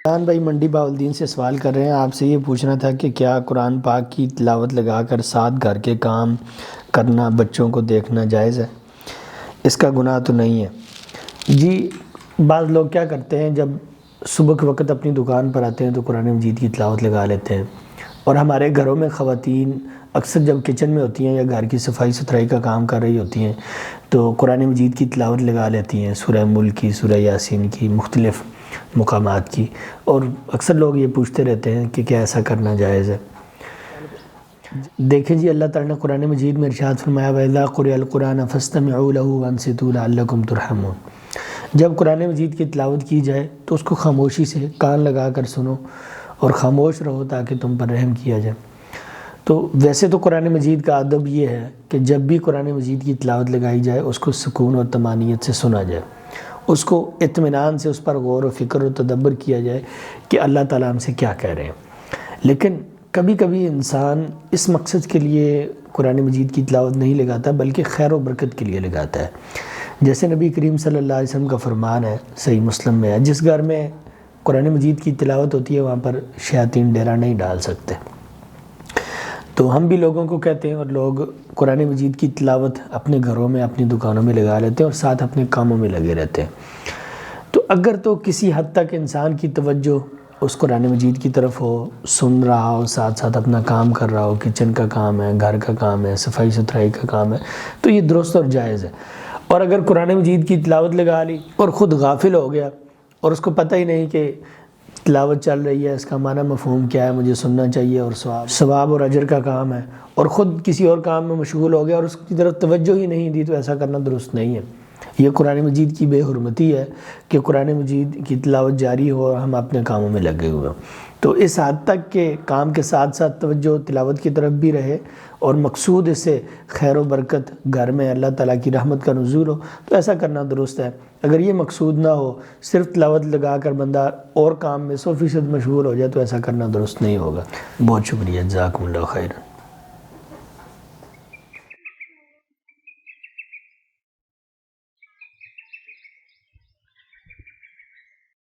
عمران بھائی منڈی بہاولدین سے سوال کر رہے ہیں، آپ سے یہ پوچھنا تھا کہ کیا قرآن پاک کی تلاوت لگا کر ساتھ گھر کے کام کرنا، بچوں کو دیکھنا جائز ہے؟ اس کا گناہ تو نہیں ہے؟ جی، بعض لوگ کیا کرتے ہیں، جب صبح کے وقت اپنی دکان پر آتے ہیں تو قرآن مجید کی تلاوت لگا لیتے ہیں، اور ہمارے گھروں میں خواتین اکثر جب کچن میں ہوتی ہیں یا گھر کی صفائی ستھرائی کا کام کر رہی ہوتی ہیں تو قرآن مجید کی تلاوت لگا لیتی ہیں، سورہ ملک کی، سورہ یاسین کی، مختلف مقامات کی، اور اکثر لوگ یہ پوچھتے رہتے ہیں کہ کیا ایسا کرنا جائز ہے؟ دیکھیں جی، اللہ تعالیٰ نے قرآن مجید میں ارشاد فرمایا وَإِذَا قُرِئَ الْقُرْآنُ فَاسْتَمِعُوا لَهُ وَأَنصِتُوا لَعَلَّكُمْ تُرْحَمُونَ۔ جب قرآن مجید کی تلاوت کی جائے تو اس کو خاموشی سے کان لگا کر سنو اور خاموش رہو تاکہ تم پر رحم کیا جائے۔ تو ویسے تو قرآن مجید کا ادب یہ ہے کہ جب بھی قرآن مجید کی تلاوت لگائی جائے اس کو سکون اور طمانینت سے سنا جائے، اس کو اطمینان سے اس پر غور و فکر و تدبر کیا جائے کہ اللہ تعالیٰ ہم سے کیا کہہ رہے ہیں۔ لیکن کبھی کبھی انسان اس مقصد کے لیے قرآن مجید کی تلاوت نہیں لگاتا بلکہ خیر و برکت کے لیے لگاتا ہے، جیسے نبی کریم صلی اللہ علیہ وسلم کا فرمان ہے، صحیح مسلم میں ہے، جس گھر میں قرآن مجید کی تلاوت ہوتی ہے وہاں پر شیاطین ڈیرا نہیں ڈال سکتے۔ تو ہم بھی لوگوں کو کہتے ہیں، اور لوگ قرآن مجید کی تلاوت اپنے گھروں میں، اپنی دکانوں میں لگا لیتے ہیں اور ساتھ اپنے کاموں میں لگے رہتے ہیں۔ تو اگر تو کسی حد تک انسان کی توجہ اس قرآن مجید کی طرف ہو، سن رہا ہو، ساتھ ساتھ اپنا کام کر رہا ہو، کچن کا کام ہے، گھر کا کام ہے، صفائی ستھرائی کا کام ہے، تو یہ درست اور جائز ہے۔ اور اگر قرآن مجید کی تلاوت لگا لی اور خود غافل ہو گیا اور اس کو پتہ ہی نہیں کہ تلاوت چل رہی ہے، اس کا معنی مفہوم کیا ہے، مجھے سننا چاہیے اور ثواب اور اجر کا کام ہے، اور خود کسی اور کام میں مشغول ہو گیا اور اس کی طرف توجہ ہی نہیں دی، تو ایسا کرنا درست نہیں ہے۔ یہ قرآن مجید کی بے حرمتی ہے کہ قرآن مجید کی تلاوت جاری ہو اور ہم اپنے کاموں میں لگے ہوئے ہوں۔ تو اس حد تک کہ کام کے ساتھ ساتھ توجہ تلاوت کی طرف بھی رہے اور مقصود اس سے خیر و برکت، گھر میں اللہ تعالیٰ کی رحمت کا نزول ہو، تو ایسا کرنا درست ہے۔ اگر یہ مقصود نہ ہو، صرف تلاوت لگا کر بندہ اور کام میں 100% مشغول ہو جائے، تو ایسا کرنا درست نہیں ہوگا۔ بہت شکریہ، جزاکم اللہ خیر۔